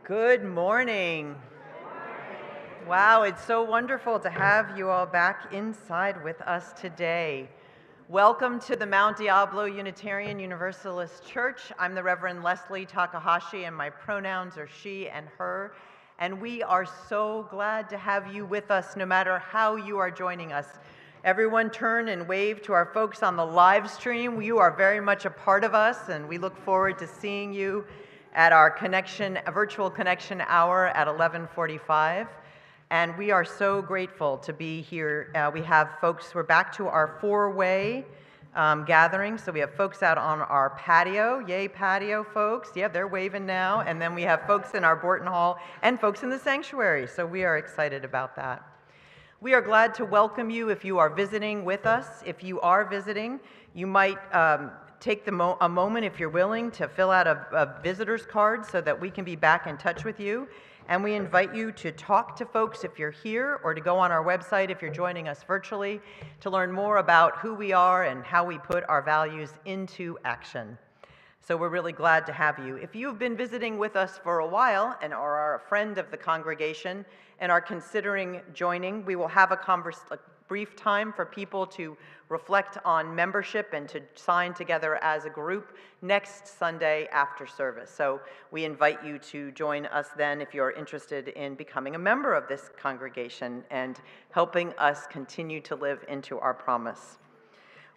Good morning. Wow, it's so wonderful to have you all back inside with us today. Welcome to the Mount Diablo Unitarian Universalist Church. I'm the Reverend Leslie Takahashi, and my pronouns are she and her. And we are so glad to have you with us, no matter how you are joining us. Everyone turn and wave to our folks on the live stream. You are very much a part of us, and we look forward to seeing you at our virtual connection hour at 11:45. And we are so grateful to be here. We have folks, we're back to our four-way gathering. So we have folks out on our patio. Yay, patio folks. Yeah, they're waving now. And then we have folks in our Borton Hall and folks in the sanctuary. So we are excited about that. We are glad to welcome you if you are visiting with us. If you are visiting, you might take a moment, if you're willing, to fill out a visitor's card so that we can be back in touch with you. And we invite you to talk to folks if you're here, or to go on our website if you're joining us virtually, to learn more about who we are and how we put our values into action. So we're really glad to have you. If you've been visiting with us for a while and are a friend of the congregation and are considering joining, we will have a brief time for people to reflect on membership and to sign together as a group next Sunday after service. So we invite you to join us then if you're interested in becoming a member of this congregation and helping us continue to live into our promise.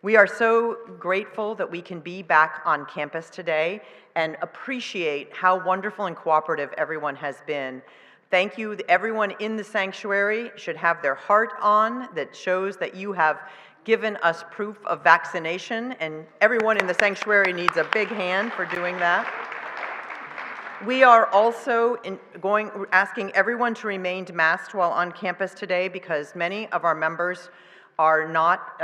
We are so grateful that we can be back on campus today and appreciate how wonderful and cooperative everyone has been. Thank you. Everyone in the sanctuary should have their heart on that shows that you have given us proof of vaccination, and everyone in the sanctuary needs a big hand for doing that. We are also asking everyone to remain masked while on campus today because many of our members are not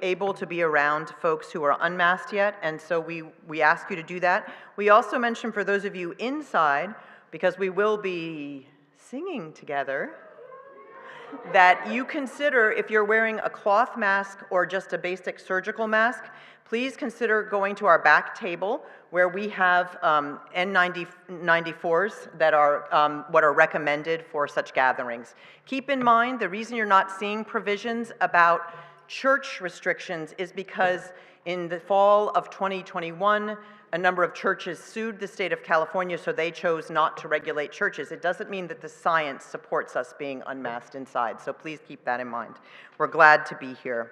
able to be around folks who are unmasked yet, and so we ask you to do that. We also mention for those of you inside, because we will be singing together, that you consider, if you're wearing a cloth mask or just a basic surgical mask, please consider going to our back table where we have N94s that are what are recommended for such gatherings. Keep in mind, the reason you're not seeing provisions about church restrictions is because in the fall of 2021, a number of churches sued the state of California, so they chose not to regulate churches. It doesn't mean that the science supports us being unmasked inside, so please keep that in mind. We're glad to be here.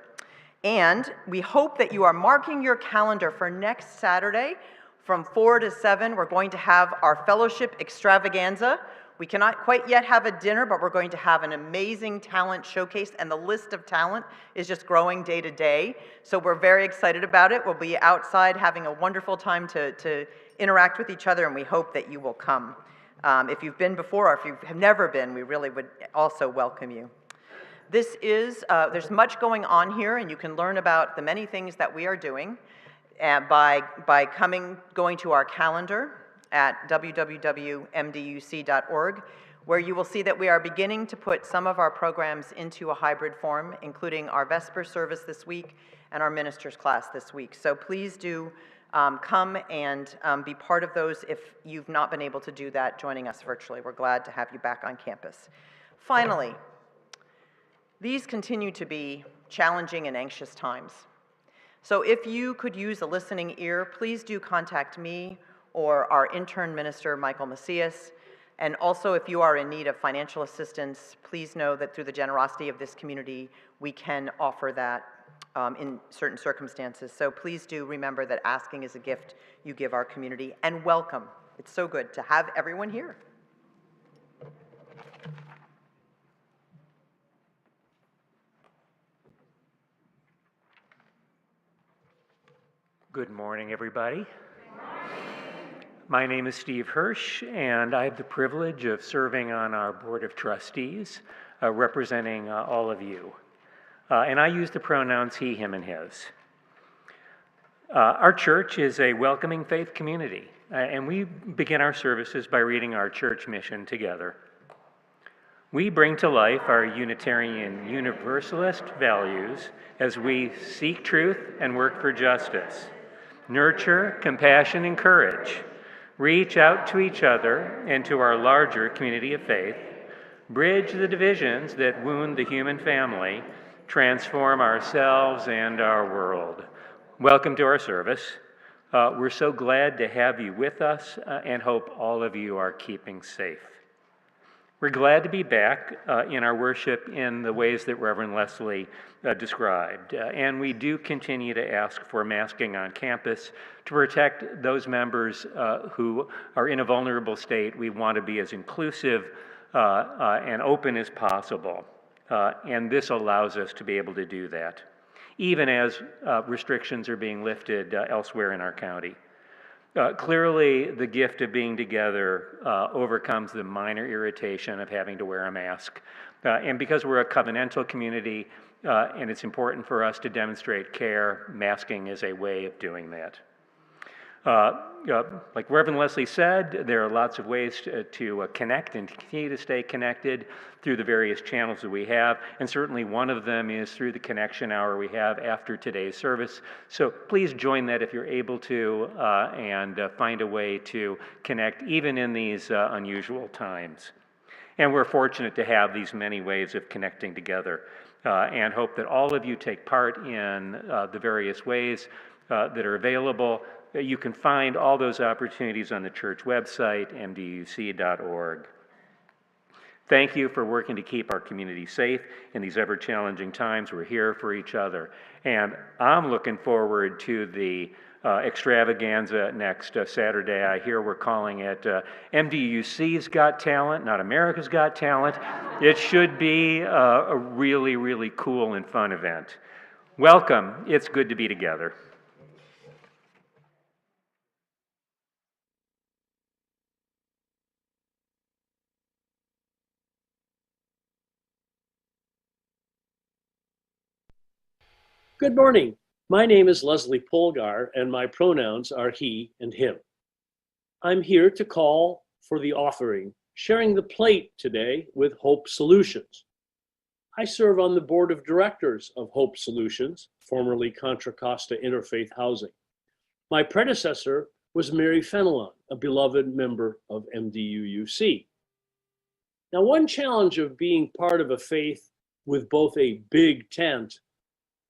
And we hope that you are marking your calendar for next Saturday from 4 to 7. We're going to have our fellowship extravaganza. We cannot quite yet have a dinner, but we're going to have an amazing talent showcase, and the list of talent is just growing day to day. So we're very excited about it. We'll be outside having a wonderful time to interact with each other, and we hope that you will come. If you've been before, or if you have never been, we really would also welcome you. There's much going on here, and you can learn about the many things that we are doing by going to our calendar at www.mduc.org, where you will see that we are beginning to put some of our programs into a hybrid form, including our Vesper service this week and our ministers class this week. So please do come and be part of those if you've not been able to do that joining us virtually. We're glad to have you back on campus. Finally, these continue to be challenging and anxious times. So if you could use a listening ear, please do contact me or our intern minister, Michael Macias. And also, if you are in need of financial assistance, please know that through the generosity of this community, we can offer that in certain circumstances. So please do remember that asking is a gift you give our community, and welcome. It's so good to have everyone here. Good morning, everybody. My name is Steve Hirsch, and I have the privilege of serving on our Board of Trustees, representing all of you. And I use the pronouns he, him, and his. Our church is a welcoming faith community, and we begin our services by reading our church mission together. We bring to life our Unitarian Universalist values as we seek truth and work for justice, nurture compassion and courage, reach out to each other and to our larger community of faith, bridge the divisions that wound the human family, transform ourselves and our world. Welcome to our service. We're so glad to have you with us and hope all of you are keeping safe. We're glad to be back in our worship in the ways that Reverend Leslie described. And we do continue to ask for masking on campus to protect those members who are in a vulnerable state. We want to be as inclusive and open as possible. And this allows us to be able to do that, even as restrictions are being lifted elsewhere in our county. Clearly, the gift of being together overcomes the minor irritation of having to wear a mask. And because we're a covenantal community and it's important for us to demonstrate care, masking is a way of doing that. Like Reverend Leslie said, there are lots of ways to connect and continue to stay connected through the various channels that we have, and certainly one of them is through the connection hour we have after today's service. So please join that if you're able to, and find a way to connect even in these unusual times. And we're fortunate to have these many ways of connecting together, and hope that all of you take part in the various ways that are available. You can find all those opportunities on the church website, mduc.org. Thank you for working to keep our community safe in these ever-challenging times. We're here for each other. And I'm looking forward to the extravaganza next Saturday. I hear we're calling it MDUC's Got Talent, not America's Got Talent. It should be a really, really cool and fun event. Welcome. It's good to be together. Good morning. My name is Leslie Polgar, and my pronouns are he and him. I'm here to call for the offering, sharing the plate today with Hope Solutions. I serve on the board of directors of Hope Solutions, formerly Contra Costa Interfaith Housing. My predecessor was Mary Fenelon, a beloved member of MDUUC. Now, one challenge of being part of a faith with both a big tent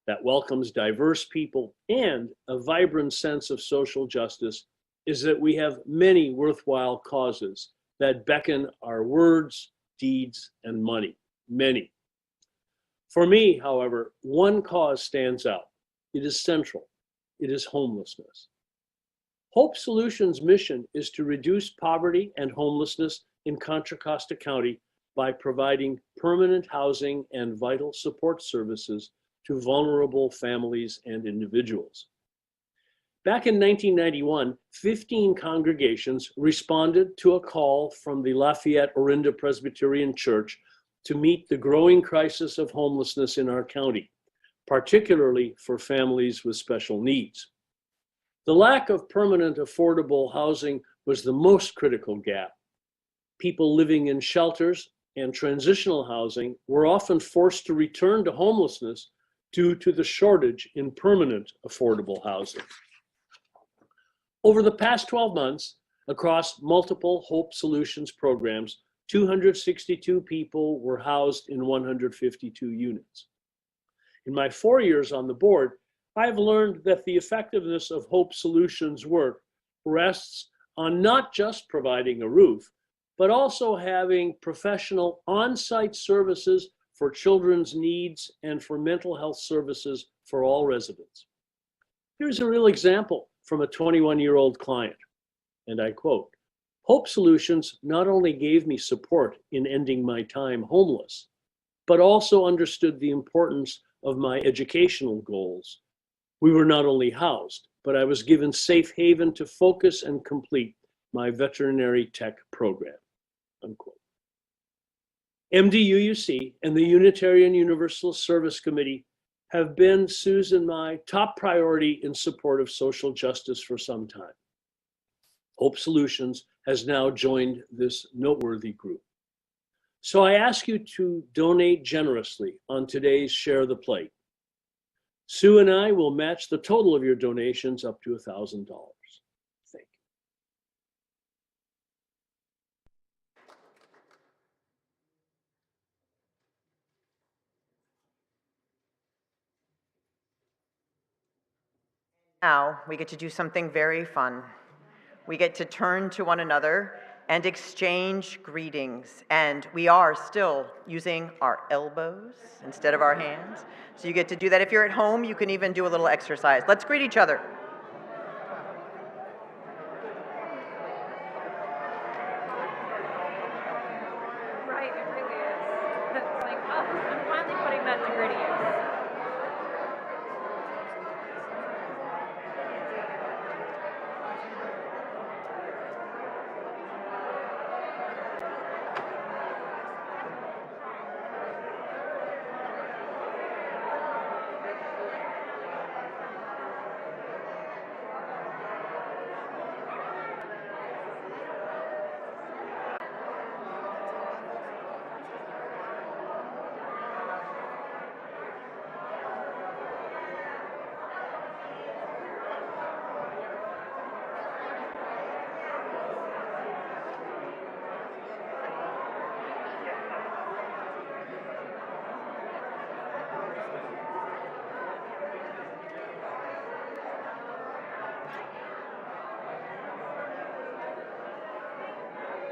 that welcomes diverse people and a vibrant sense of social justice is that we have many worthwhile causes that beckon our words, deeds, and money, many. For me, however, one cause stands out. It is central. It is homelessness. Hope Solutions' mission is to reduce poverty and homelessness in Contra Costa County by providing permanent housing and vital support services to vulnerable families and individuals. Back in 1991, 15 congregations responded to a call from the Lafayette Orinda Presbyterian Church to meet the growing crisis of homelessness in our county, particularly for families with special needs. The lack of permanent affordable housing was the most critical gap. People living in shelters and transitional housing were often forced to return to homelessness due to the shortage in permanent affordable housing. Over the past 12 months, across multiple Hope Solutions programs, 262 people were housed in 152 units. In my 4 years on the board, I have learned that the effectiveness of Hope Solutions work rests on not just providing a roof, but also having professional on-site services for children's needs and for mental health services for all residents. Here's a real example from a 21-year-old client, and I quote, "Hope Solutions not only gave me support in ending my time homeless, but also understood the importance of my educational goals. We were not only housed, but I was given safe haven to focus and complete my veterinary tech program," unquote. MDUUC and the Unitarian Universalist Service Committee have been, Susan, my top priority in support of social justice for some time. Hope Solutions has now joined this noteworthy group. So I ask you to donate generously on today's Share the Plate. Sue and I will match the total of your donations up to $1,000. Thank you. Now, we get to do something very fun. We get to turn to one another and exchange greetings. And we are still using our elbows instead of our hands. So you get to do that. If you're at home, you can even do a little exercise. Let's greet each other. Right, it really is. It's like, oh, I'm finally putting that to good use.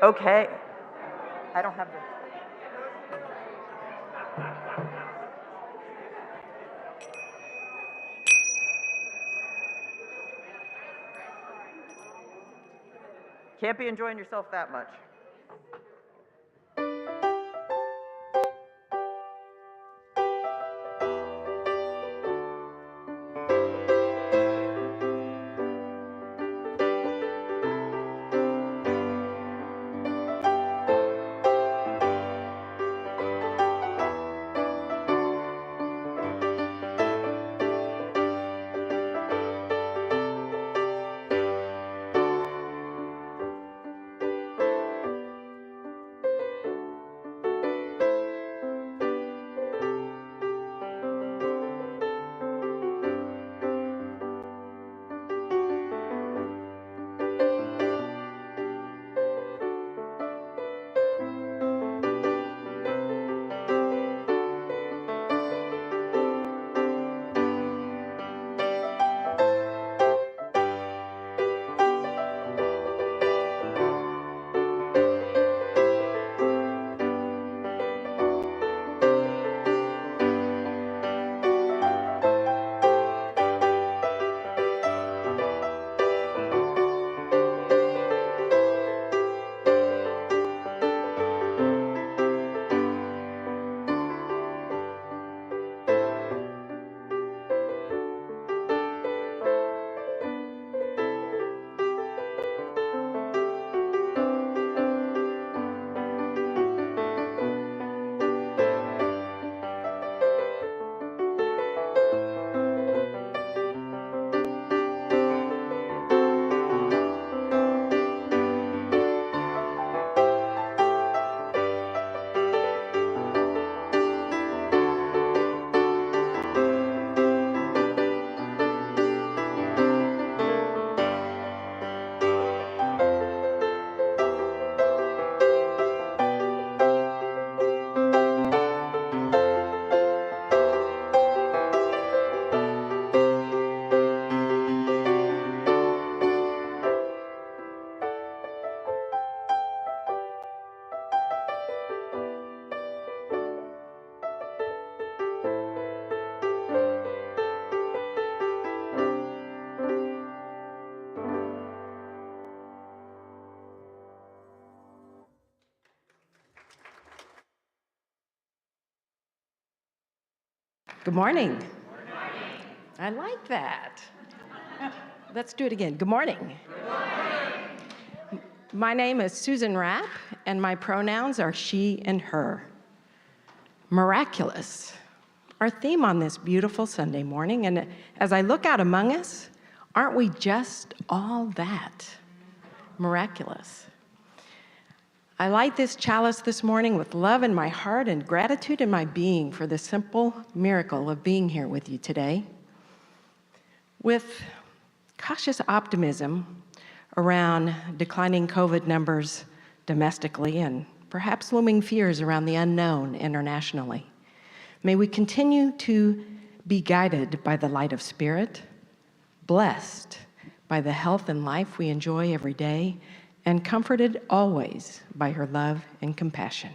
Okay. I don't have this. Can't be enjoying yourself that much. Good morning. I like that. Let's do it again. Good morning. My name is Susan Rapp, and my pronouns are she and her. Miraculous, our theme on this beautiful Sunday morning, and as I look out among us, aren't we just all that? Miraculous. I light this chalice this morning with love in my heart and gratitude in my being for the simple miracle of being here with you today. With cautious optimism around declining COVID numbers domestically and perhaps looming fears around the unknown internationally, may we continue to be guided by the light of spirit, blessed by the health and life we enjoy every day, and comforted always by her love and compassion.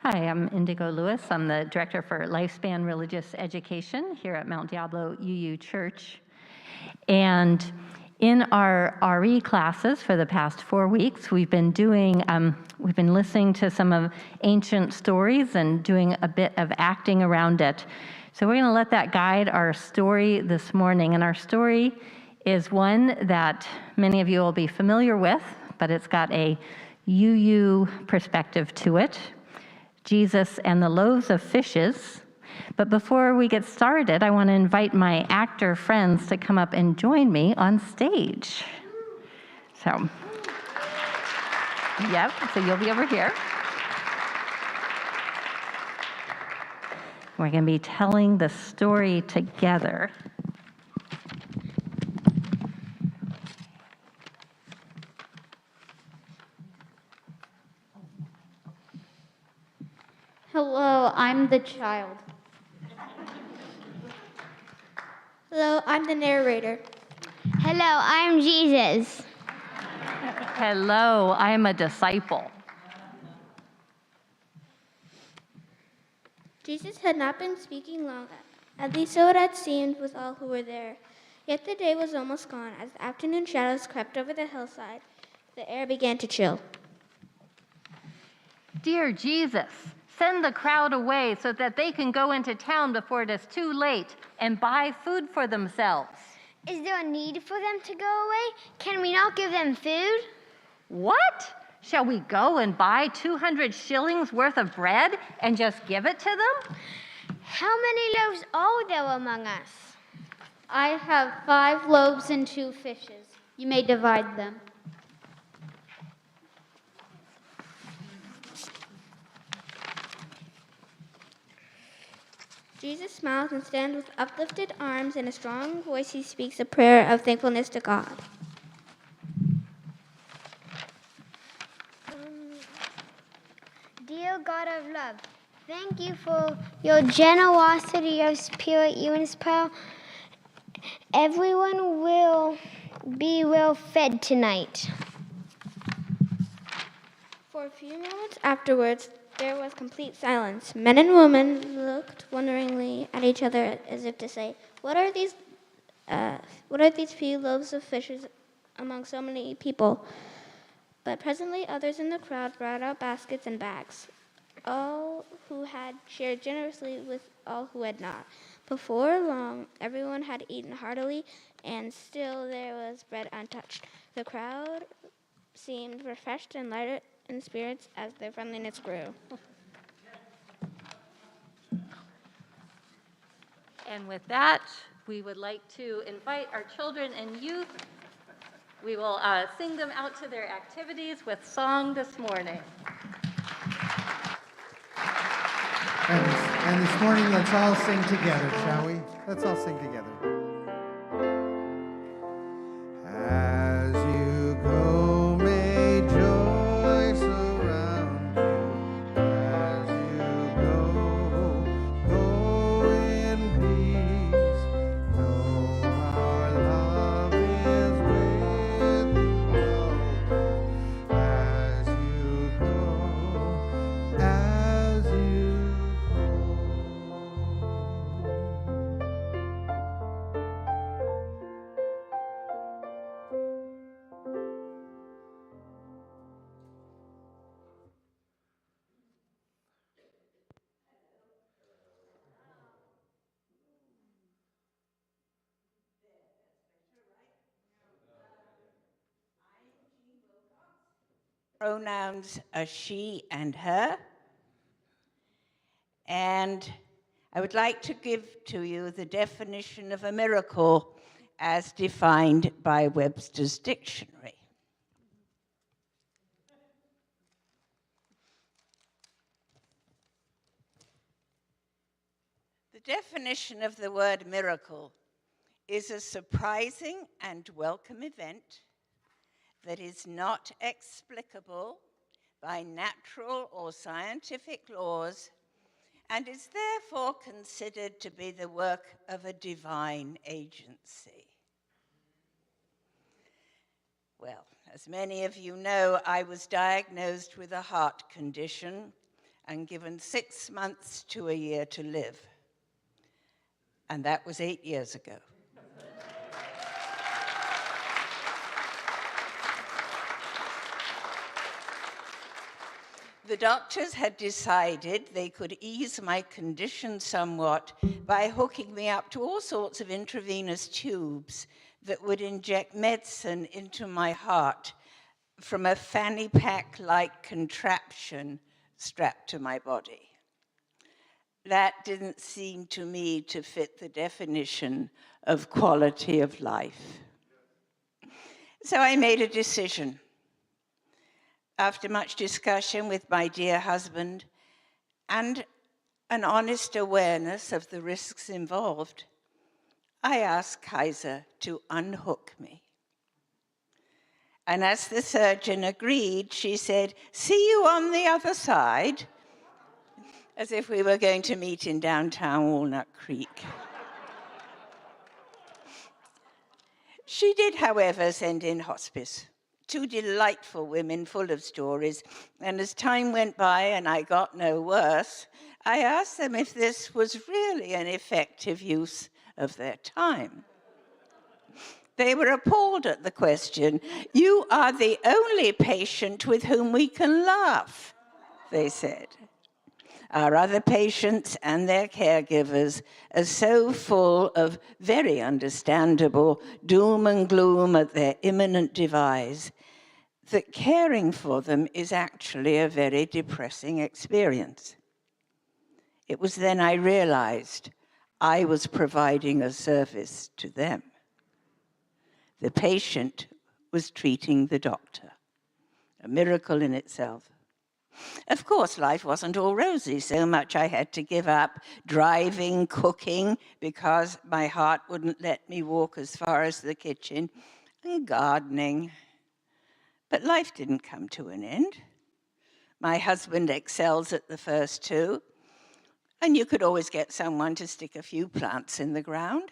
Hi, I'm Indigo Lewis. I'm the Director for Lifespan Religious Education here at Mount Diablo UU Church. And in our RE classes for the past 4 weeks, we've been listening to some of ancient stories and doing a bit of acting around it. So we're going to let that guide our story this morning. And our story is one that many of you will be familiar with, but it's got a UU perspective to it. Jesus and the Loaves of Fishes. But before we get started, I want to invite my actor friends to come up and join me on stage. So you'll be over here. We're going to be telling the story together. Hello, I'm the child. Hello, I'm the narrator. Hello, I'm Jesus. Hello, I am a disciple. Jesus had not been speaking long, at least so it had seemed with all who were there. Yet the day was almost gone. As the afternoon shadows crept over the hillside, the air began to chill. Dear Jesus, send the crowd away so that they can go into town before it is too late and buy food for themselves. Is there a need for them to go away? Can we not give them food? What? Shall we go and buy 200 shillings worth of bread and just give it to them? How many loaves are there among us? I have 5 loaves and 2 fishes. You may divide them. Jesus smiles and stands with uplifted arms. In a strong voice, he speaks a prayer of thankfulness to God. Dear God of love, thank you for your generosity, your spirit, you inspire. Everyone will be well fed tonight. For a few moments afterwards, there was complete silence. Men and women looked wonderingly at each other as if to say, what are these few loaves of fishes among so many people? But presently others in the crowd brought out baskets and bags. All who had shared generously with all who had not. Before long, everyone had eaten heartily, and still there was bread untouched. The crowd seemed refreshed and lighter in spirits as their friendliness grew. And with that, we would like to invite our children and youth. We will sing them out to their activities with song this morning. And this morning, let's all sing together, shall we? Let's all sing together. As you go, may joy surround you. As you go, go in peace. Know our love is with you. As you go, as you Pronouns are she and her. And I would like to give to you the definition of a miracle as defined by Webster's Dictionary. The The definition of the word miracle is a surprising and welcome event that is not explicable by natural or scientific laws and is therefore considered to be the work of a divine agency. Well, as many of you know, I was diagnosed with a heart condition and given 6 months to a year to live. And that was 8 years ago. The doctors had decided they could ease my condition somewhat by hooking me up to all sorts of intravenous tubes that would inject medicine into my heart from a fanny pack-like contraption strapped to my body. That didn't seem to me to fit the definition of quality of life. So I made a decision. After much discussion with my dear husband and an honest awareness of the risks involved, I asked Kaiser to unhook me. And as the surgeon agreed, she said, "See you on the other side," as if we were going to meet in downtown Walnut Creek. She did, however, send in hospice. 2 delightful women full of stories, and as time went by and I got no worse, I asked them if this was really an effective use of their time. They were appalled at the question. "You are the only patient with whom we can laugh," they said. Our other patients and their caregivers are so full of very understandable doom and gloom at their imminent demise that caring for them is actually a very depressing experience. It was then I realized I was providing a service to them. The patient was treating the doctor, a miracle in itself. Of course, life wasn't all rosy, so much I had to give up driving, cooking, because my heart wouldn't let me walk as far as the kitchen, and gardening. But life didn't come to an end. My husband excels at the first 2, and you could always get someone to stick a few plants in the ground.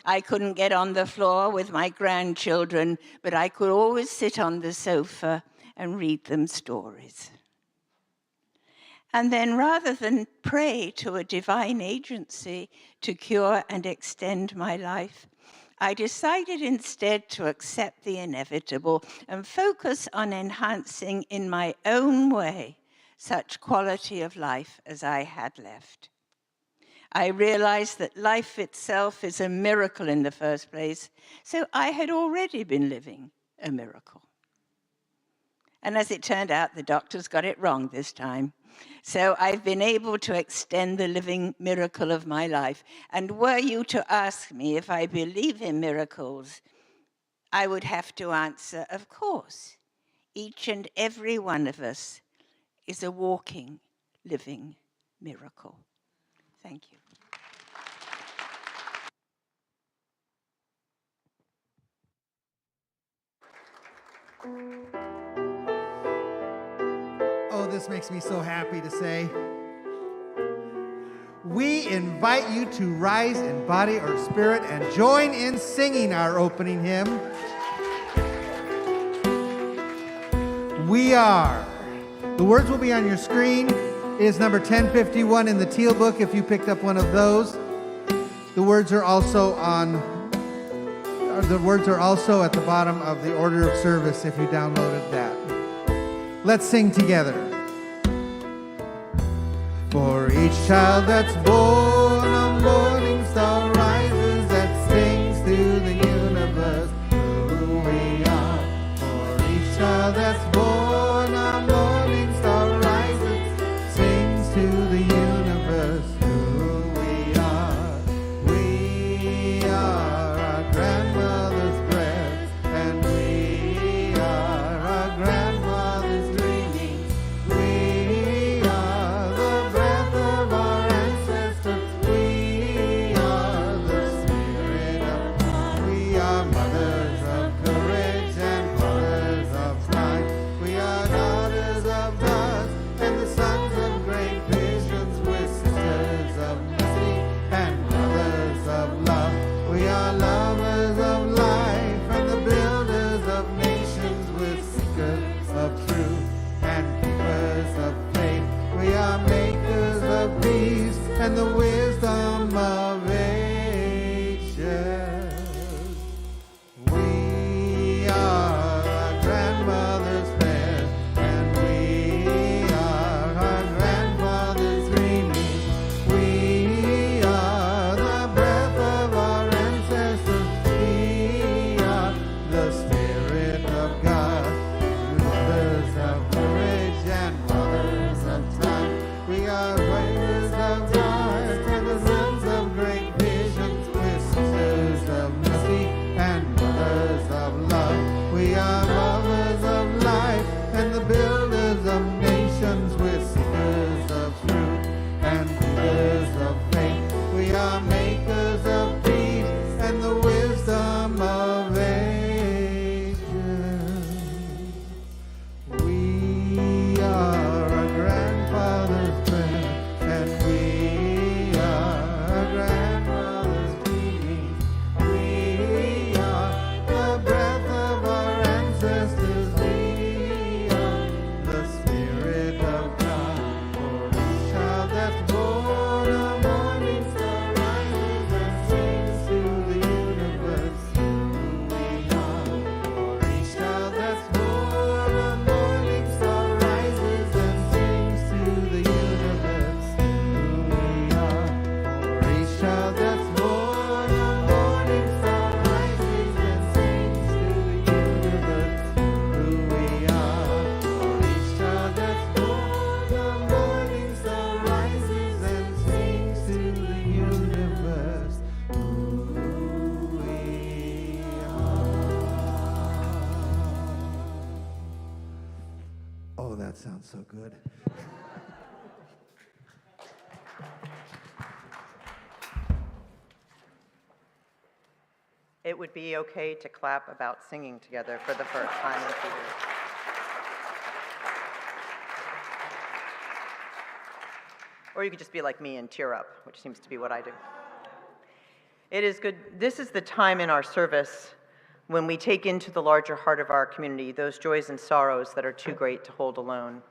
I couldn't get on the floor with my grandchildren, but I could always sit on the sofa and read them stories. And then rather than pray to a divine agency to cure and extend my life, I decided instead to accept the inevitable and focus on enhancing in my own way such quality of life as I had left. I realized that life itself is a miracle in the first place, so I had already been living a miracle. And as it turned out, the doctors got it wrong this time. So I've been able to extend the living miracle of my life. And were you to ask me if I believe in miracles, I would have to answer, of course. Each and every one of us is a walking, living miracle. Thank you. Oh, this makes me so happy to say. We invite you to rise in body or spirit and join in singing our opening hymn. We Are. The words will be on your screen. It is number 1051 in the Teal Book if you picked up one of those. The words are also at the bottom of the order of service if you downloaded that. Let's sing together. For each child that's born, a morning star rises that sings to the universe who we are. For each child that's born, a morning star rises, sings to the universe who we are. We are our grandmother's breath, and we are our grandmother's dreaming. We are the breath of our ancestors. are lovers of life and the builders of nations. We're seekers of truth and healers of faith. We are makers of peace and the wisdom of ages. We are our grandfather's prayer, and we are our grandmother's dreaming. We are the breath of our ancestors. We are the Spirit of God. For each child that's born, a morning star rises and sings to the universe. Who we are. For each child that's born, a morning star rises and sings to the universe. Who we are. For each child that's born, a morning star rises and sings to the universe. Who we are. For each child that's born, a morning star rises and sings to the universe. Who we are. Oh, that sounds so good. It would be okay to clap about singing together for the first time in 2 years. Or you could just be like me and tear up, which seems to be what I do. It is good. This is the time in our service when we take into the larger heart of our community those joys and sorrows that are too great to hold alone.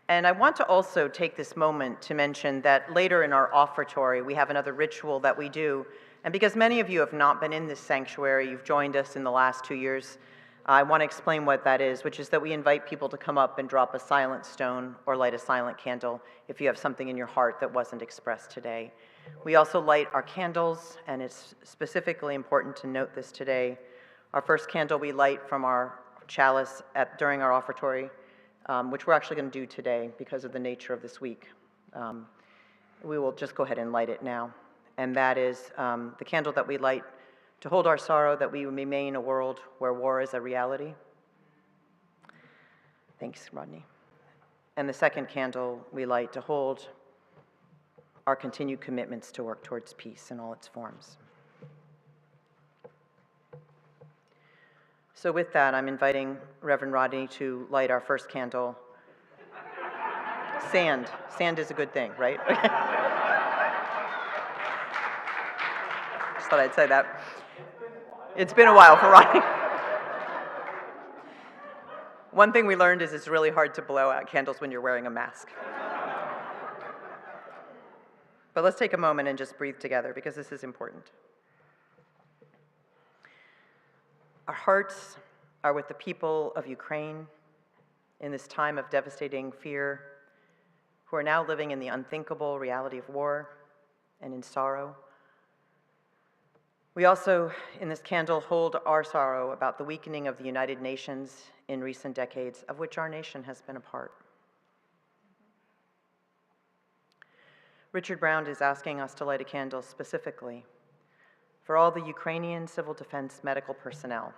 And I want to also take this moment to mention that later in our offertory, we have another ritual that we do. And because many of you have not been in this sanctuary, you've joined us in the last 2 years, I want to explain what that is, which is that we invite people to come up and drop a silent stone or light a silent candle if you have something in your heart that wasn't expressed today. We also light our candles, and it's specifically important to note this today. Our first candle we light from our chalice during our offertory, which we're actually going to do today because of the nature of this week. We will just go ahead and light it now. And that is the candle that we light to hold our sorrow that we remain a world where war is a reality. Thanks, Rodney. And the second candle we light to hold our continued commitments to work towards peace in all its forms. So with that, I'm inviting Reverend Rodney to light our first candle. Sand. Sand is a good thing, right? Just thought I'd say that. It's been a while for Rodney. One thing we learned is it's really hard to blow out candles when you're wearing a mask. But let's take a moment and just breathe together because this is important. Our hearts are with the people of Ukraine in this time of devastating fear, who are now living in the unthinkable reality of war and in sorrow. We also, in this candle, hold our sorrow about the weakening of the United Nations in recent decades, of which our nation has been a part. Richard Brown is asking us to light a candle specifically for all the Ukrainian civil defense medical personnel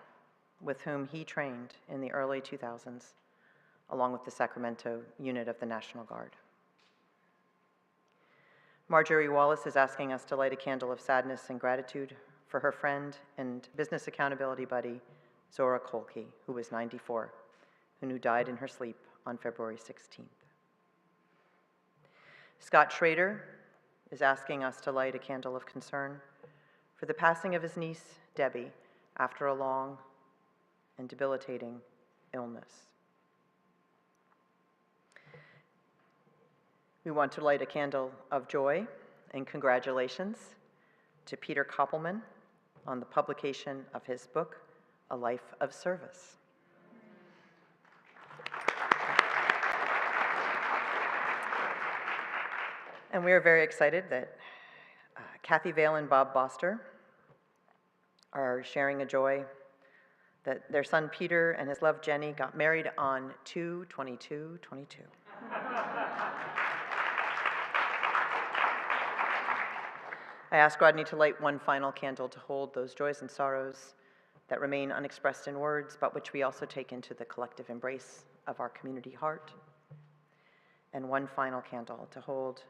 with whom he trained in the early 2000s, along with the Sacramento unit of the National Guard. Marjorie Wallace is asking us to light a candle of sadness and gratitude for her friend and business accountability buddy, Zora Kolke, who was 94, who died in her sleep on February 16th. Scott Schrader is asking us to light a candle of concern for the passing of his niece, Debbie, after a long and debilitating illness. We want to light a candle of joy and congratulations to Peter Koppelman on the publication of his book, A Life of Service. And we are very excited that Kathy Vale and Bob Boster are sharing a joy that their son Peter and his love Jenny got married on 2/22/22. I asked Rodney to light one final candle to hold those joys and sorrows that remain unexpressed in words, but which we also take into the collective embrace of our community heart. And one final candle to hold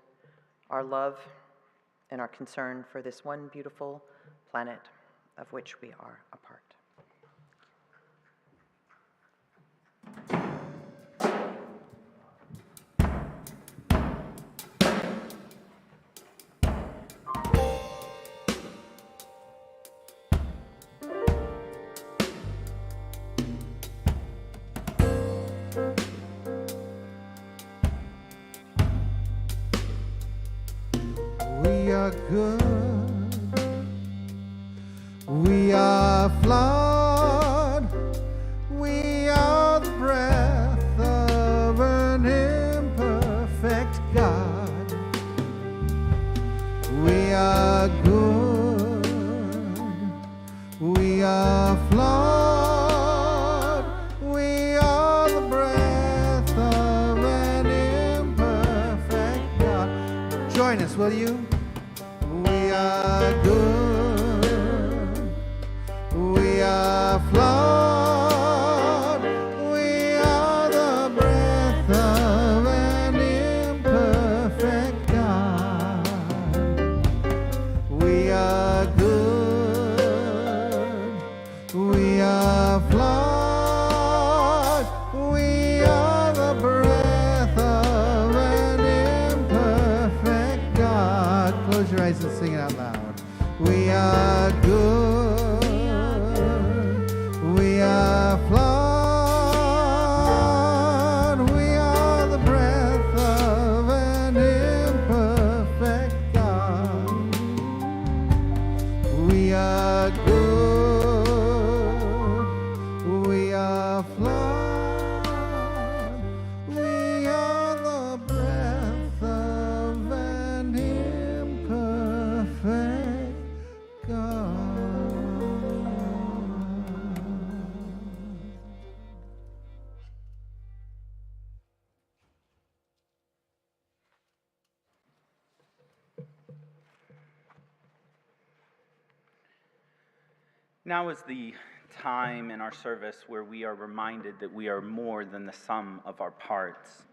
our love and our concern for this one beautiful planet of which we are a part. We are good, we are flawed, we are the breath of an imperfect God. We are good, we are flawed, we are the breath of an imperfect God. Join us, will you? We are good, we are flawed, we are the breath of an imperfect God. We are good, we are flawed, we are the breath of an imperfect God. Close your eyes and sing it out loud. We are good, we are flawed, we are the breath of an imperfect God. We are good, we are flawed, we are the breath of an imperfect God. Now is the time in our service where we are reminded that we are more than the sum of our parts.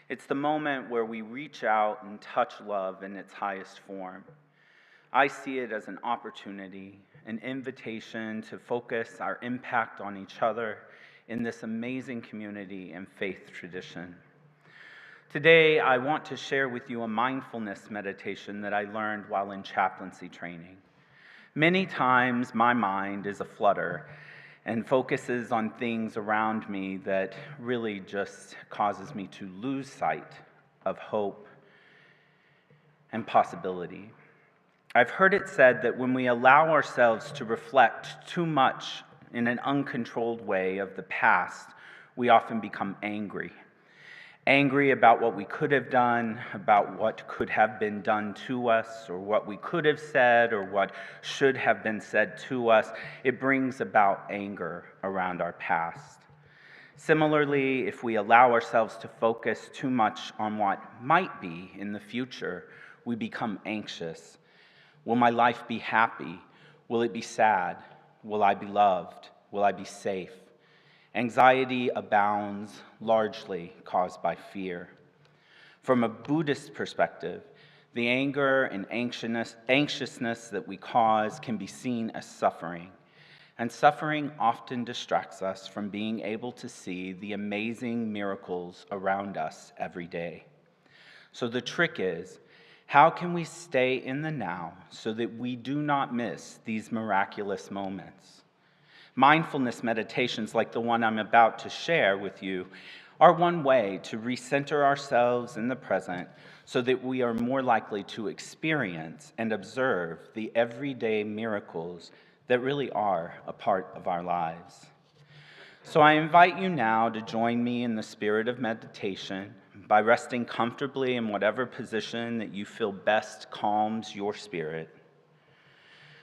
It's the moment where we reach out and touch love in its highest form. I see it as an opportunity, an invitation to focus our impact on each other in this amazing community and faith tradition. Today, I want to share with you a mindfulness meditation that I learned while in chaplaincy training. Many times my mind is aflutter and focuses on things around me that really just causes me to lose sight of hope and possibility. I've heard it said that when we allow ourselves to reflect too much in an uncontrolled way of the past, we often become angry. Angry about what we could have done, about what could have been done to us, or what we could have said, or what should have been said to us. It brings about anger around our past. Similarly, if we allow ourselves to focus too much on what might be in the future, we become anxious. Will my life be happy? Will it be sad? Will I be loved? Will I be safe? Anxiety abounds, largely caused by fear. From a Buddhist perspective, the anger and anxiousness that we cause can be seen as suffering. And suffering often distracts us from being able to see the amazing miracles around us every day. So the trick is, how can we stay in the now so that we do not miss these miraculous moments? Mindfulness meditations like the one I'm about to share with you are one way to recenter ourselves in the present so that we are more likely to experience and observe the everyday miracles that really are a part of our lives. So I invite you now to join me in the spirit of meditation by resting comfortably in whatever position that you feel best calms your spirit.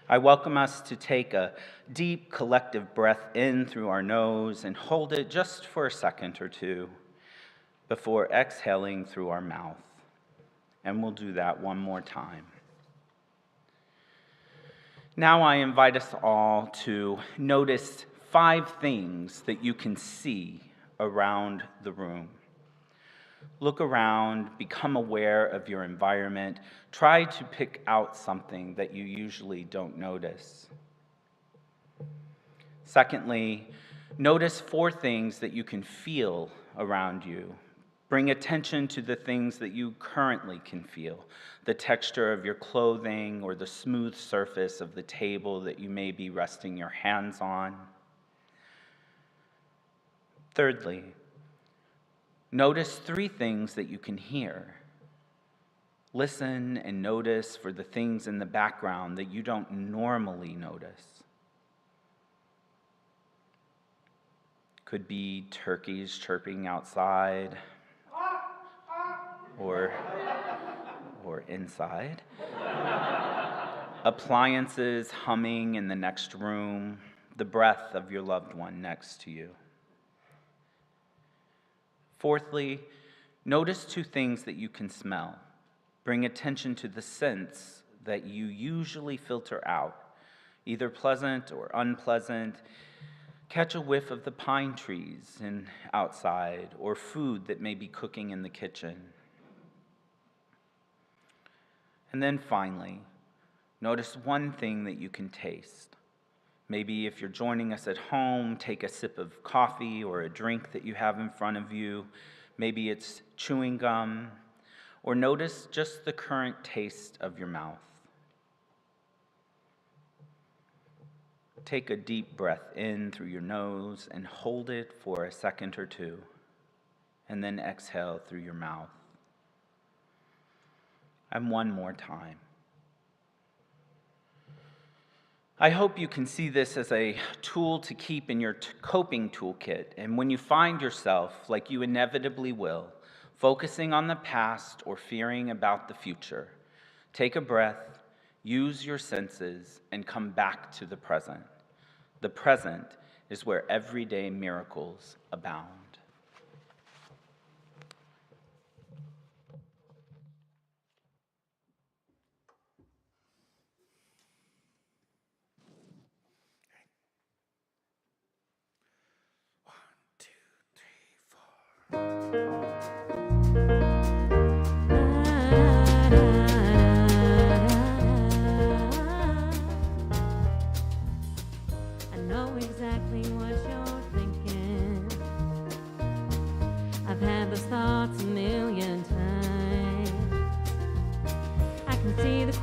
I welcome us to take a deep collective breath in through our nose and hold it just for a second or two before exhaling through our mouth. And we'll do that one more time. Now I invite us all to notice 5 things that you can see around the room. Look around, become aware of your environment. Try to pick out something that you usually don't notice. Secondly, notice 4 things that you can feel around you. Bring attention to the things that you currently can feel, the texture of your clothing or the smooth surface of the table that you may be resting your hands on. Thirdly, notice 3 things that you can hear. Listen and notice for the things in the background that you don't normally notice. Could be turkeys chirping outside or inside. Appliances humming in the next room, the breath of your loved one next to you. Fourthly, notice 2 things that you can smell. Bring attention to the scents that you usually filter out, either pleasant or unpleasant. Catch a whiff of the pine trees outside or food that may be cooking in the kitchen. And then finally, notice 1 thing that you can taste. Maybe if you're joining us at home, take a sip of coffee or a drink that you have in front of you. Maybe it's chewing gum, or notice just the current taste of your mouth. Take a deep breath in through your nose and hold it for a second or 2, and then exhale through your mouth. And 1 more time. I hope you can see this as a tool to keep in your coping toolkit, and when you find yourself, like you inevitably will, focusing on the past or fearing about the future, take a breath, use your senses, and come back to the present. The present is where everyday miracles abound.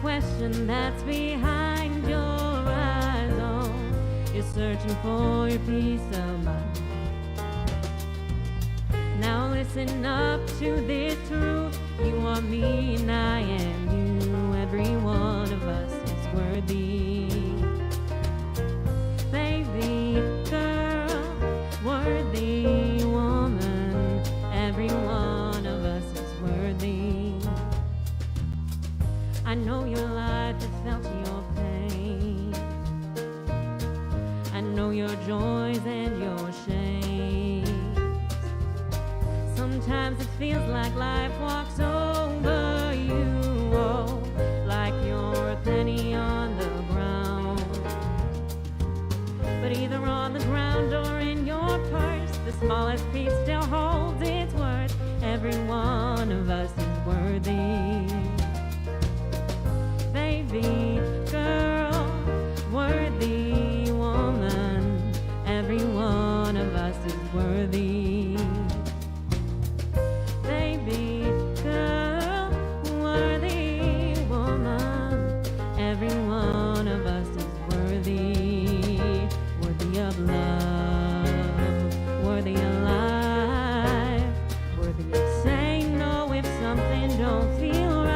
Question that's behind your eyes, oh, you're searching for your peace of mind. Now listen up to this truth. You are me and I am you. Every one of us is worthy. Baby girl, worthy woman. Every one of us is worthy. I know your life has felt your pain. I know your joys and your shames. Sometimes it feels like life walks over you, oh, like you're a penny on the ground. But either on the ground or in your purse, the smallest piece still holds its worth. Every one of us is worthy. Baby girl, worthy woman, every one of us is worthy. Baby girl, worthy woman, every one of us is worthy. Worthy of love, worthy of life, worthy of saying no if something don't feel right.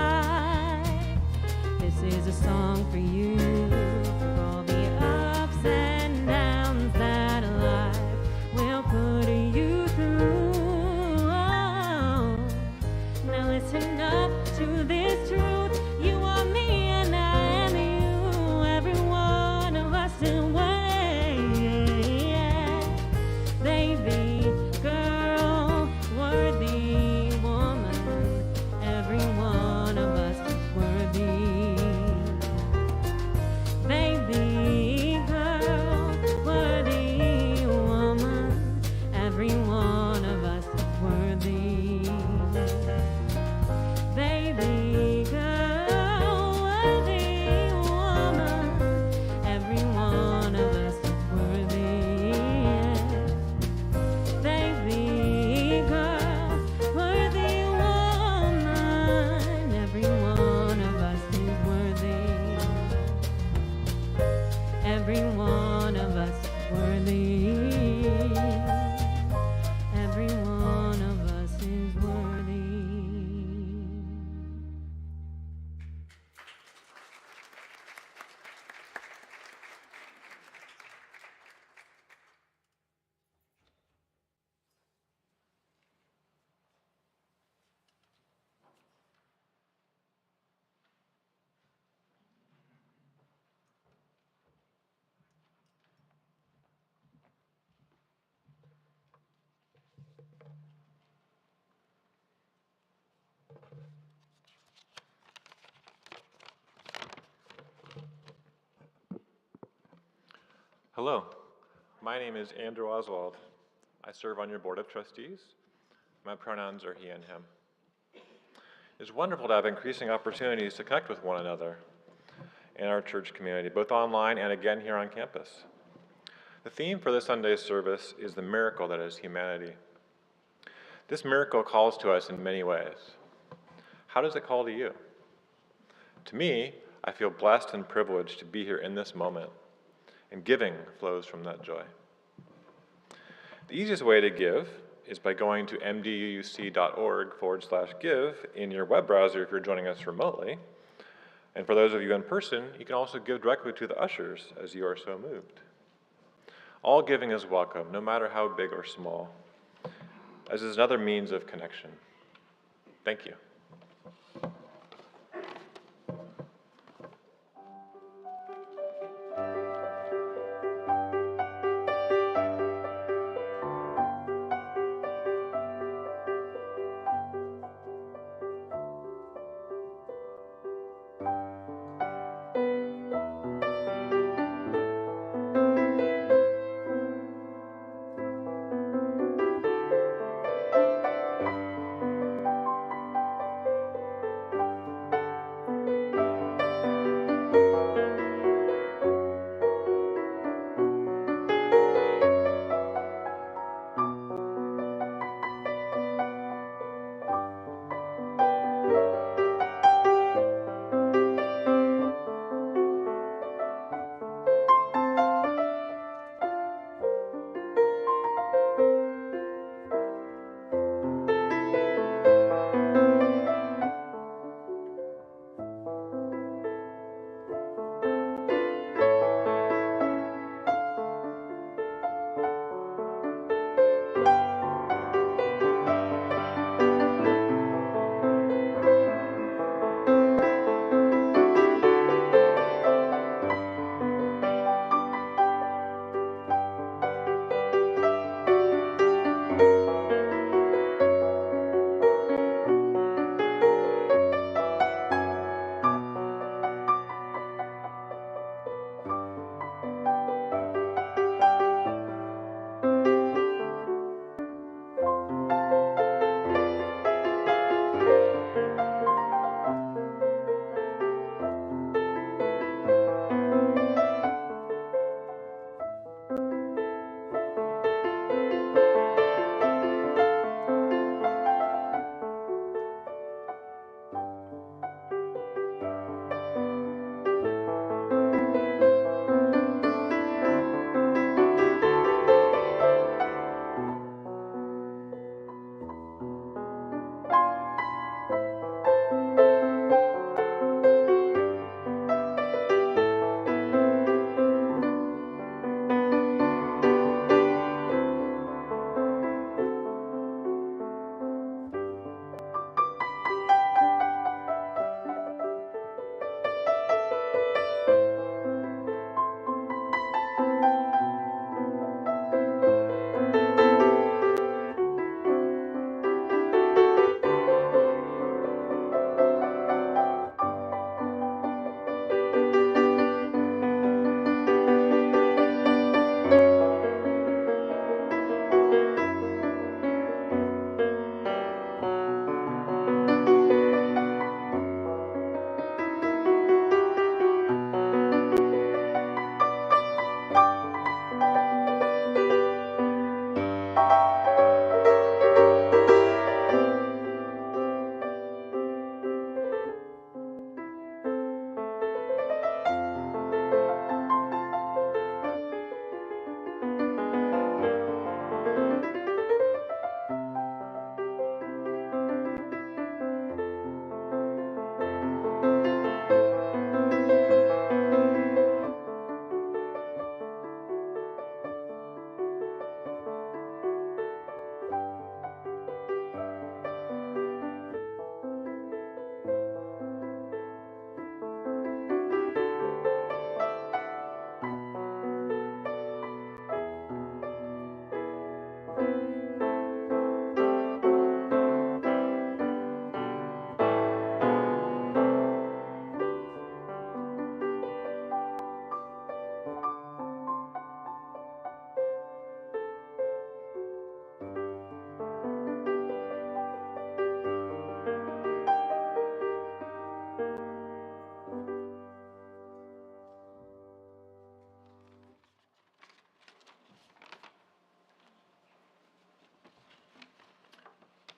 every one of us is worthy. Baby girl, worthy woman, every one of us is worthy. Baby girl, worthy woman, every one of us is worthy. Every one of us is worthy. Every one of us is worthy. Hello, my name is Andrew Oswald. I serve on your board of trustees. My pronouns are he and him. It's wonderful to have increasing opportunities to connect with one another in our church community, both online and again here on campus. The theme for this Sunday's service is the miracle that is humanity. This miracle calls to us in many ways. How does it call to you? To me, I feel blessed and privileged to be here in this moment, and giving flows from that joy. The easiest way to give is by going to mduuc.org/give in your web browser if you're joining us remotely. And for those of you in person, you can also give directly to the ushers as you are so moved. All giving is welcome, no matter how big or small, as is another means of connection. Thank you.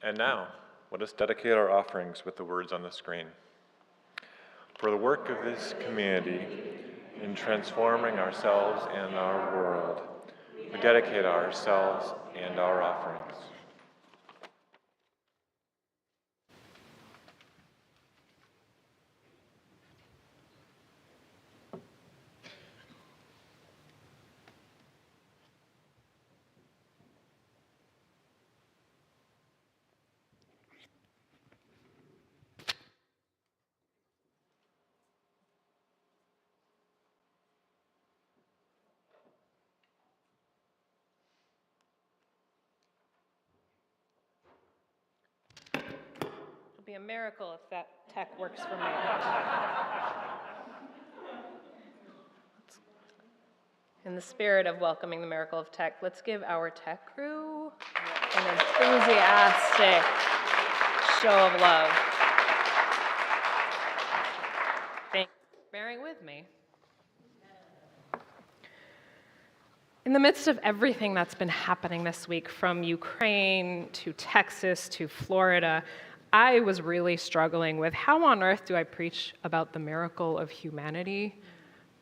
And now, let us dedicate our offerings with the words on the screen. For the work of this community in transforming ourselves and our world, we dedicate ourselves and our offerings. It'll be a miracle if that tech works for me. In the spirit of welcoming the miracle of tech, let's give our tech crew an enthusiastic show of love. Thanks for bearing with me. In the midst of everything that's been happening this week, from Ukraine to Texas to Florida, I was really struggling with how on earth do I preach about the miracle of humanity?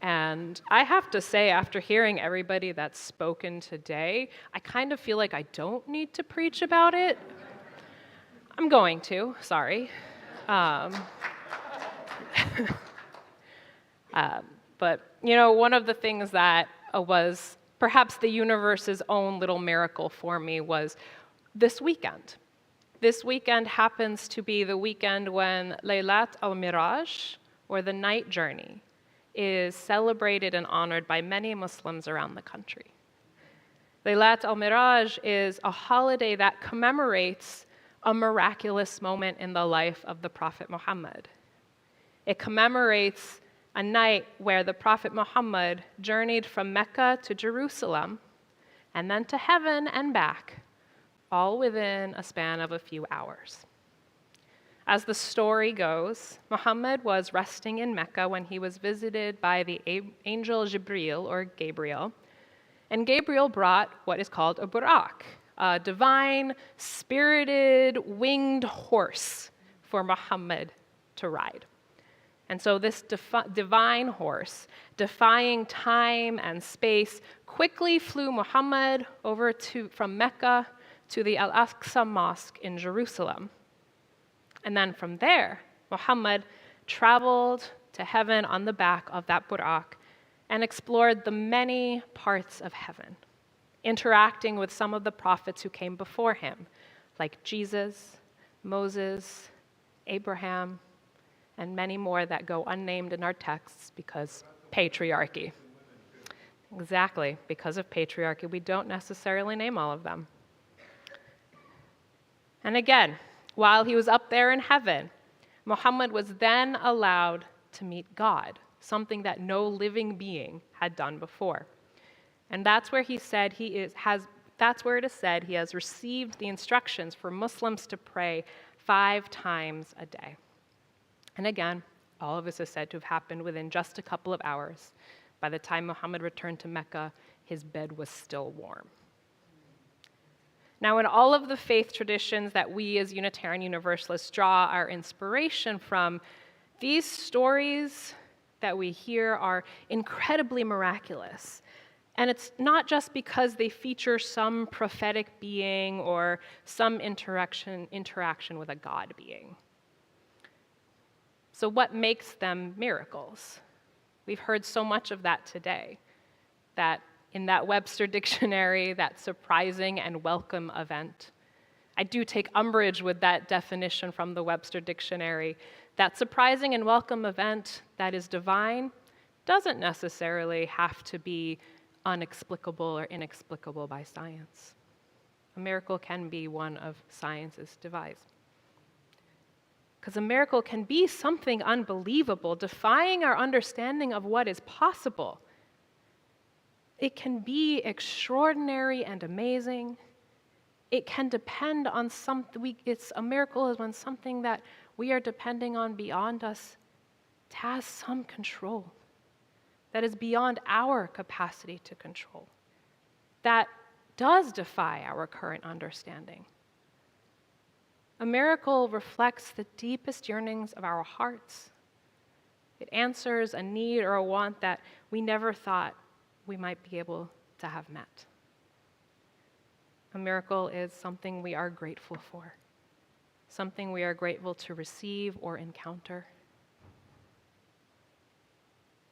And I have to say, after hearing everybody that's spoken today, I kind of feel like I don't need to preach about it. I'm going to, sorry. But, you know, one of the things that was perhaps the universe's own little miracle for me was this weekend. This weekend happens to be the weekend when Laylat al-Miraj, or the night journey, is celebrated and honored by many Muslims around the country. Laylat al-Miraj is a holiday that commemorates a miraculous moment in the life of the Prophet Muhammad. It commemorates a night where the Prophet Muhammad journeyed from Mecca to Jerusalem and then to heaven and back, all within a span of a few hours. As the story goes, Muhammad was resting in Mecca when he was visited by the angel Jibril, or Gabriel, and Gabriel brought what is called a burak, a divine, spirited, winged horse for Muhammad to ride. And so this divine horse, defying time and space, quickly flew Muhammad over from Mecca to the Al-Aqsa Mosque in Jerusalem. And then from there, Muhammad traveled to heaven on the back of that burak and explored the many parts of heaven, interacting with some of the prophets who came before him, like Jesus, Moses, Abraham, and many more that go unnamed in our texts because patriarchy. Exactly, because of patriarchy, we don't necessarily name all of them. And again, while he was up there in heaven, Muhammad was then allowed to meet God, something that no living being had done before. And that's where he said that's where it is said he has received the instructions for Muslims to pray 5 times a day. And again, all of this is said to have happened within just a couple of hours. By the time Muhammad returned to Mecca, his bed was still warm. Now, in all of the faith traditions that we as Unitarian Universalists draw our inspiration from, these stories that we hear are incredibly miraculous. And it's not just because they feature some prophetic being or some interaction with a God being. So what makes them miracles? We've heard so much of that today, that in that Webster dictionary, that surprising and welcome event. I do take umbrage with that definition from the Webster dictionary. That surprising and welcome event that is divine doesn't necessarily have to be unexplicable or inexplicable by science. A miracle can be one of science's device. Because a miracle can be something unbelievable, defying our understanding of what is possible. It can be extraordinary and amazing. It can depend on something. A miracle is when something that we are depending on beyond us has some control, that is beyond our capacity to control, that does defy our current understanding. A miracle reflects the deepest yearnings of our hearts. It answers a need or a want that we never thought we might be able to have met. A miracle is something we are grateful for, something we are grateful to receive or encounter.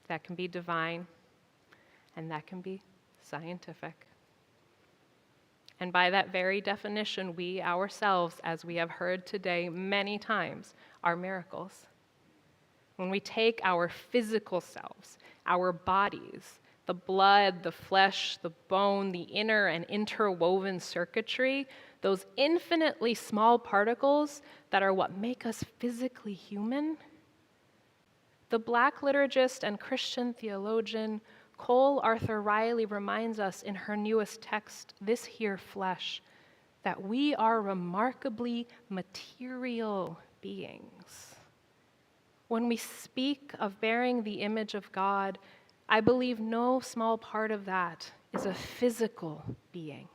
That can be divine, and that can be scientific. And by that very definition, we ourselves, as we have heard today many times, are miracles. When we take our physical selves, our bodies, the blood, the flesh, the bone, the inner and interwoven circuitry, those infinitely small particles that are what make us physically human, the Black liturgist and Christian theologian Cole Arthur Riley reminds us in her newest text, This Here Flesh, that we are remarkably material beings. When we speak of bearing the image of God, I believe no small part of that is a physical being.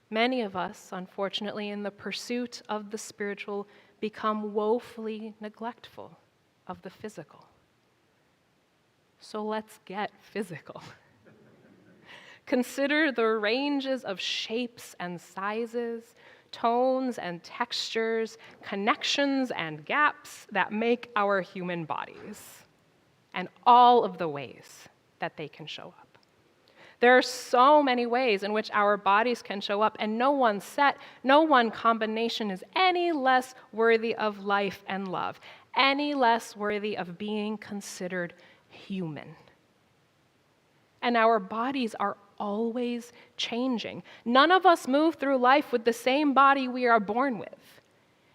Many of us, unfortunately, in the pursuit of the spiritual, become woefully neglectful of the physical. So let's get physical. Consider the ranges of shapes and sizes, tones and textures, connections and gaps that make our human bodies, and all of the ways that they can show up. There are so many ways in which our bodies can show up, and no one set, no one combination is any less worthy of life and love, any less worthy of being considered human. And our bodies are always changing. None of us move through life with the same body we are born with.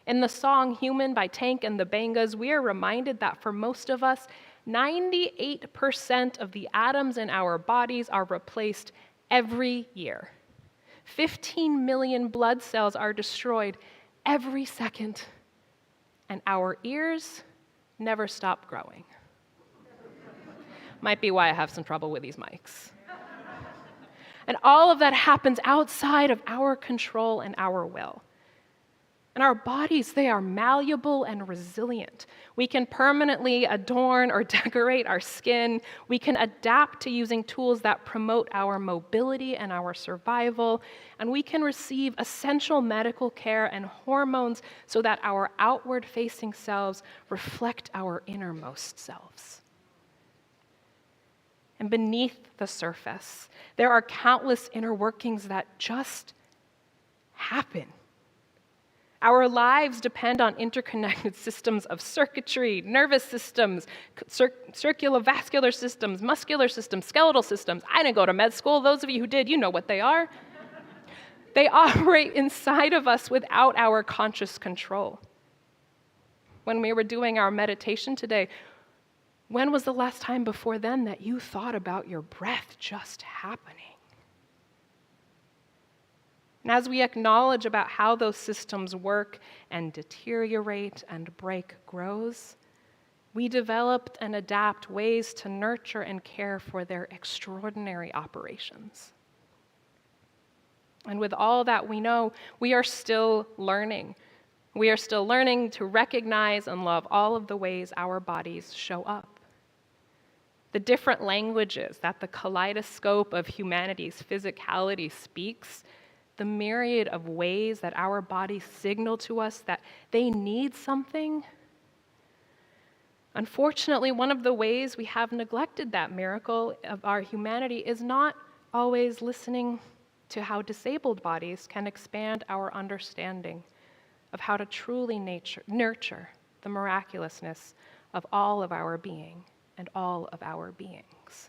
In the song Human by Tank and the Bangas, we are reminded that for most of us, 98% of the atoms in our bodies are replaced every year. 15 million blood cells are destroyed every second, and our ears never stop growing. Might be why I have some trouble with these mics. And all of that happens outside of our control and our will. And our bodies, they are malleable and resilient. We can permanently adorn or decorate our skin. We can adapt to using tools that promote our mobility and our survival. And we can receive essential medical care and hormones so that our outward-facing selves reflect our innermost selves. And beneath the surface, there are countless inner workings that just happen. Our lives depend on interconnected systems of circuitry, nervous systems, circulovascular systems, muscular systems, skeletal systems. I didn't go to med school. Those of you who did, you know what they are. They operate inside of us without our conscious control. When we were doing our meditation today, when was the last time before then that you thought about your breath just happening? And as we acknowledge about how those systems work and deteriorate and break grows, we developed and adapt ways to nurture and care for their extraordinary operations. And with all that we know, we are still learning. We are still learning to recognize and love all of the ways our bodies show up. The different languages that the kaleidoscope of humanity's physicality speaks, the myriad of ways that our bodies signal to us that they need something. Unfortunately, one of the ways we have neglected that miracle of our humanity is not always listening to how disabled bodies can expand our understanding of how to truly nurture the miraculousness of all of our being and all of our beings.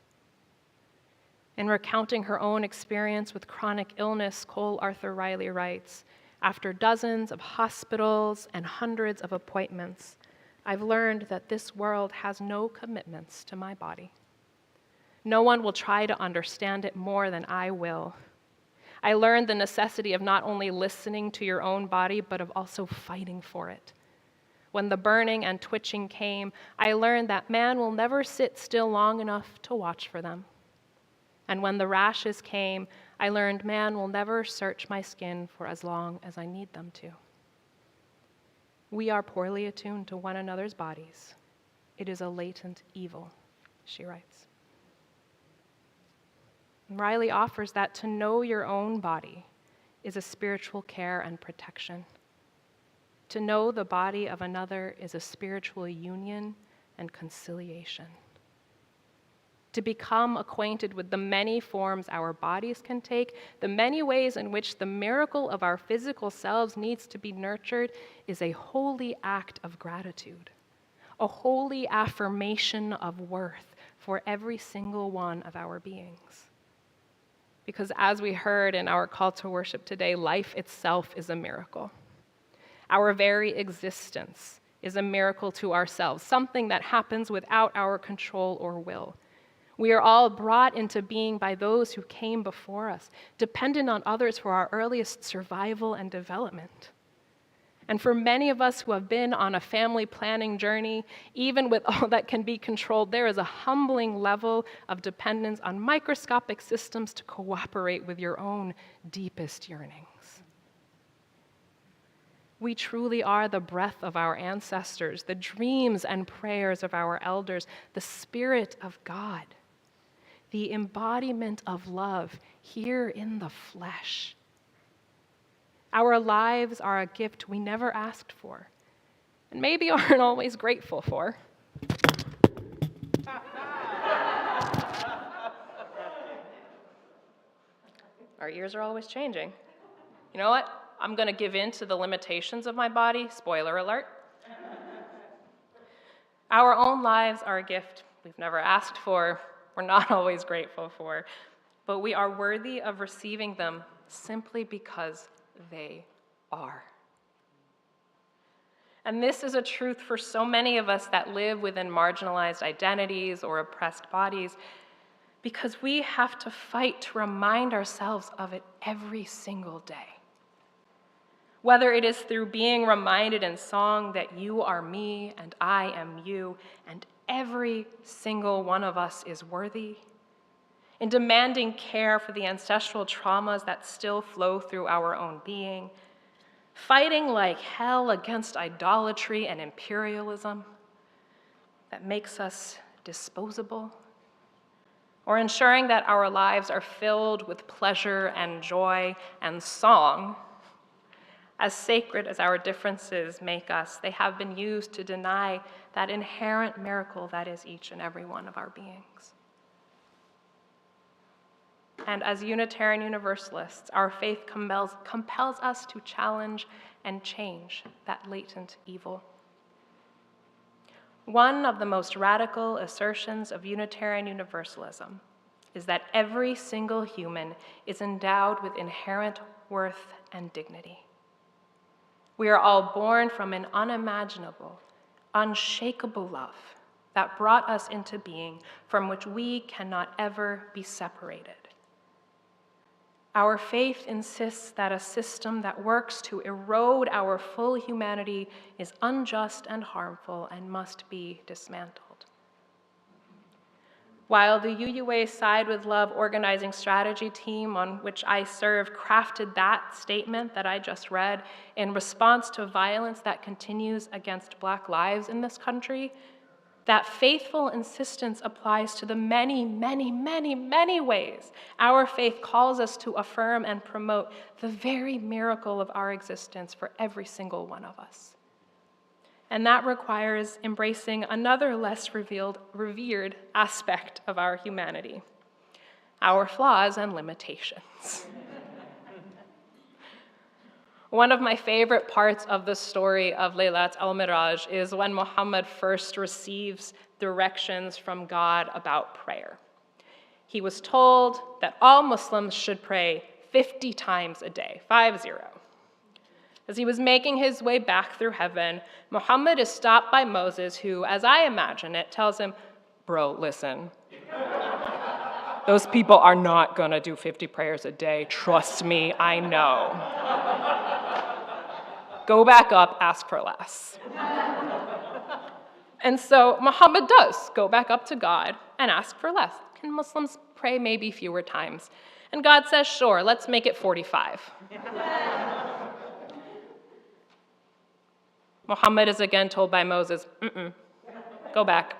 In recounting her own experience with chronic illness, Cole Arthur Riley writes, "After dozens of hospitals and hundreds of appointments, I've learned that this world has no commitments to my body. No one will try to understand it more than I will. I learned the necessity of not only listening to your own body, but of also fighting for it. When the burning and twitching came, I learned that man will never sit still long enough to watch for them. And when the rashes came, I learned man will never search my skin for as long as I need them to. We are poorly attuned to one another's bodies. It is a latent evil, she writes. Riley offers that to know your own body is a spiritual care and protection. To know the body of another is a spiritual union and conciliation. To become acquainted with the many forms our bodies can take, the many ways in which the miracle of our physical selves needs to be nurtured, is a holy act of gratitude, a holy affirmation of worth for every single one of our beings. Because as we heard in our call to worship today, life itself is a miracle. Our very existence is a miracle to ourselves, something that happens without our control or will. We are all brought into being by those who came before us, dependent on others for our earliest survival and development. And for many of us who have been on a family planning journey, even with all that can be controlled, there is a humbling level of dependence on microscopic systems to cooperate with your own deepest yearnings. We truly are the breath of our ancestors, the dreams and prayers of our elders, the Spirit of God, the embodiment of love here in the flesh. Our lives are a gift we never asked for, and maybe aren't always grateful for. Our ears are always changing. You know what? I'm going to give in to the limitations of my body. Spoiler alert. Our own lives are a gift we've never asked for, we're not always grateful for, but we are worthy of receiving them simply because they are. And this is a truth for so many of us that live within marginalized identities or oppressed bodies, because we have to fight to remind ourselves of it every single day. Whether it is through being reminded in song that you are me and I am you, and every single one of us is worthy, in demanding care for the ancestral traumas that still flow through our own being, fighting like hell against idolatry and imperialism that makes us disposable, or ensuring that our lives are filled with pleasure and joy and song. As sacred as our differences make us, they have been used to deny that inherent miracle that is each and every one of our beings. And as Unitarian Universalists, our faith compels us to challenge and change that latent evil. One of the most radical assertions of Unitarian Universalism is that every single human is endowed with inherent worth and dignity. We are all born from an unimaginable, unshakable love that brought us into being, from which we cannot ever be separated. Our faith insists that a system that works to erode our full humanity is unjust and harmful and must be dismantled. While the UUA Side with Love organizing strategy team on which I serve crafted that statement that I just read in response to violence that continues against Black lives in this country, that faithful insistence applies to the many, many, many, many ways our faith calls us to affirm and promote the very miracle of our existence for every single one of us. And that requires embracing another less revered aspect of our humanity, our flaws and limitations. One of my favorite parts of the story of Laylat al-Miraj is when Muhammad first receives directions from God about prayer. He was told that all Muslims should pray 50 times a day, 50. As he was making his way back through heaven, Muhammad is stopped by Moses, who, as I imagine it, tells him, "Bro, listen. Those people are not gonna do 50 prayers a day. Trust me, I know. Go back up, ask for less." And so Muhammad does go back up to God and ask for less. Can Muslims pray maybe fewer times? And God says, sure, let's make it 45. Muhammad is again told by Moses, go back.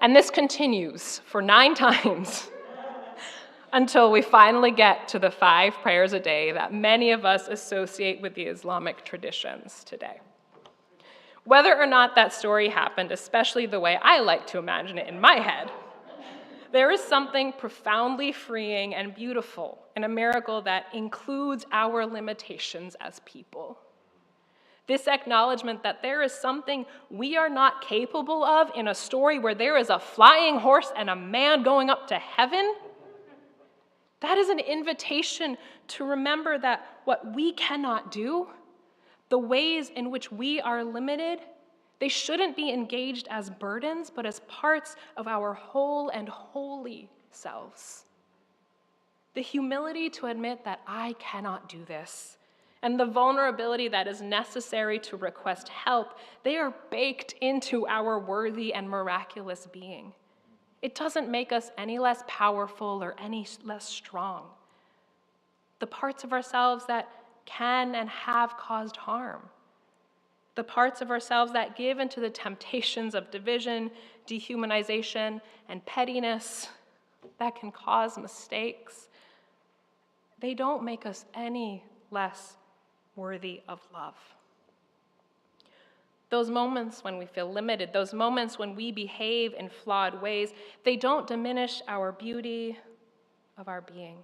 And this continues for 9 times until we finally get to the 5 prayers a day that many of us associate with the Islamic traditions today. Whether or not that story happened, especially the way I like to imagine it in my head, there is something profoundly freeing and beautiful in a miracle that includes our limitations as people. This acknowledgement that there is something we are not capable of in a story where there is a flying horse and a man going up to heaven, that is an invitation to remember that what we cannot do, the ways in which we are limited, they shouldn't be engaged as burdens, but as parts of our whole and holy selves. The humility to admit that I cannot do this, and the vulnerability that is necessary to request help, they are baked into our worthy and miraculous being. It doesn't make us any less powerful or any less strong. The parts of ourselves that can and have caused harm, the parts of ourselves that give into the temptations of division, dehumanization, and pettiness that can cause mistakes, they don't make us any less worthy of love. Those moments when we feel limited, those moments when we behave in flawed ways, they don't diminish our beauty of our being.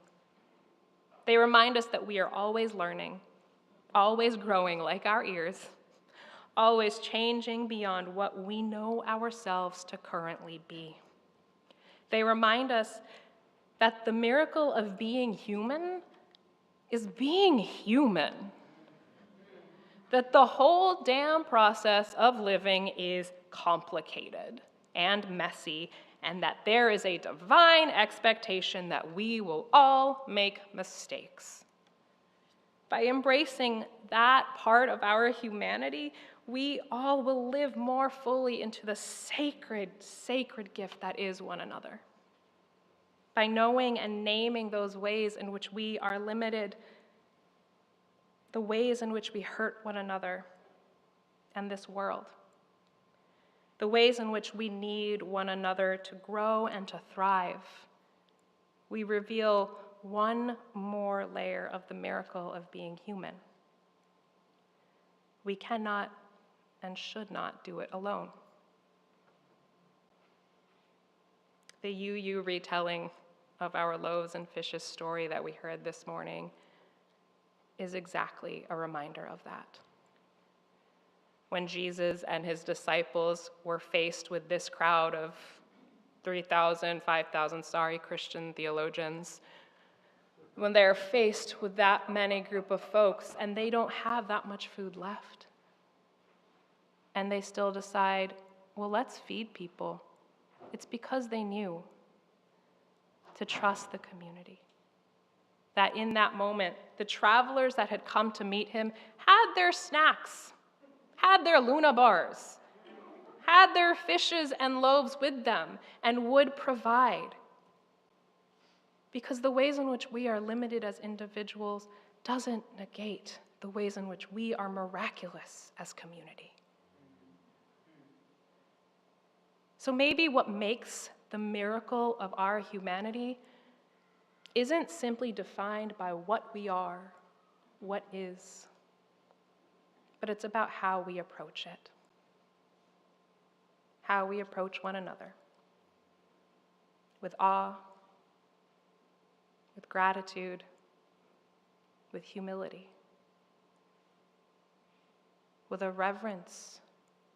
They remind us that we are always learning, always growing like our ears, always changing beyond what we know ourselves to currently be. They remind us that the miracle of being human is being human. That the whole damn process of living is complicated and messy, and that there is a divine expectation that we will all make mistakes. By embracing that part of our humanity, we all will live more fully into the sacred, sacred gift that is one another. By knowing and naming those ways in which we are limited, the ways in which we hurt one another and this world, the ways in which we need one another to grow and to thrive, we reveal one more layer of the miracle of being human. We cannot and should not do it alone. The UU retelling of our loaves and fishes story that we heard this morning is exactly a reminder of that. When Jesus and his disciples were faced with this crowd of 3,000, 5,000, Christian theologians, when they're faced with that many group of folks and they don't have that much food left, and they still decide, well, let's feed people. It's because they knew to trust the community. That in that moment, the travelers that had come to meet him had their snacks, had their Luna bars, had their fishes and loaves with them, and would provide. Because the ways in which we are limited as individuals doesn't negate the ways in which we are miraculous as community. So maybe what makes the miracle of our humanity isn't simply defined by what we are, what is, but it's about how we approach it, how we approach one another, with awe, with gratitude, with humility, with a reverence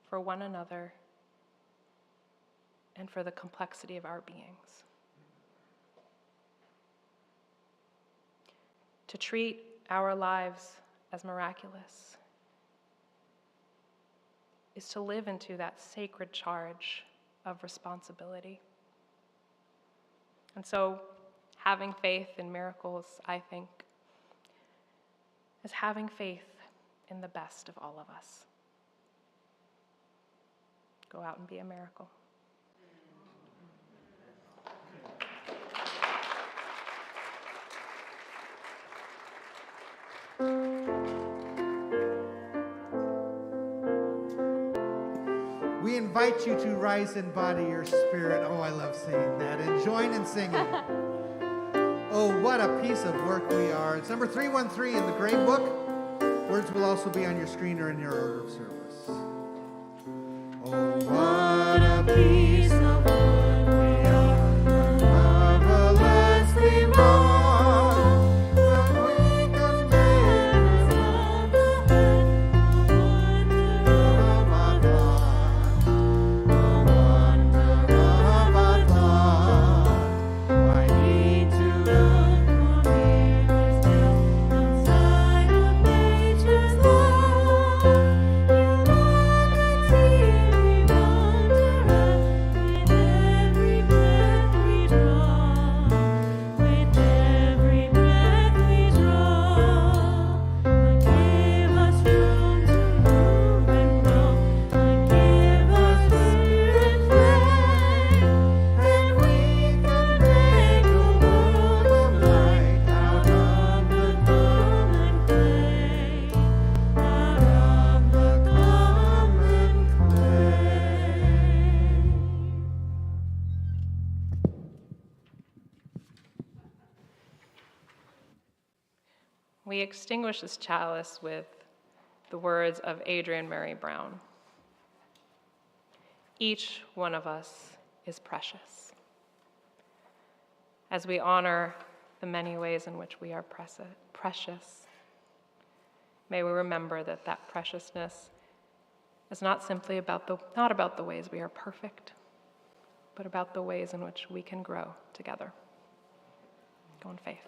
for one another and for the complexity of our beings. To treat our lives as miraculous is to live into that sacred charge of responsibility. And so, having faith in miracles, I think, is having faith in the best of all of us. Go out and be a miracle. We invite you to rise in body or spirit. Oh, I love saying that. And join in singing. Oh, what a piece of work we are. It's number 313 in the Gray Book. Words will also be on your screen or in your order of service. Oh, what a piece of work we are. Marvelously wrought. The weakened man of the head. The wonder of our God. The wonder of our thought. I need to look for miracles outside of nature's law. You walk and see, we wonder at with every breath we draw. With every breath we draw. Give us room to move and grow. Give us spirit play. And we can make a world of light out of the common clay. Out of the common clay. We extinguish this chalice with the words of Adrienne Mary Brown. Each one of us is precious. As we honor the many ways in which we are precious, may we remember that that preciousness is not simply about the ways we are perfect, but about the ways in which we can grow together. Go in faith.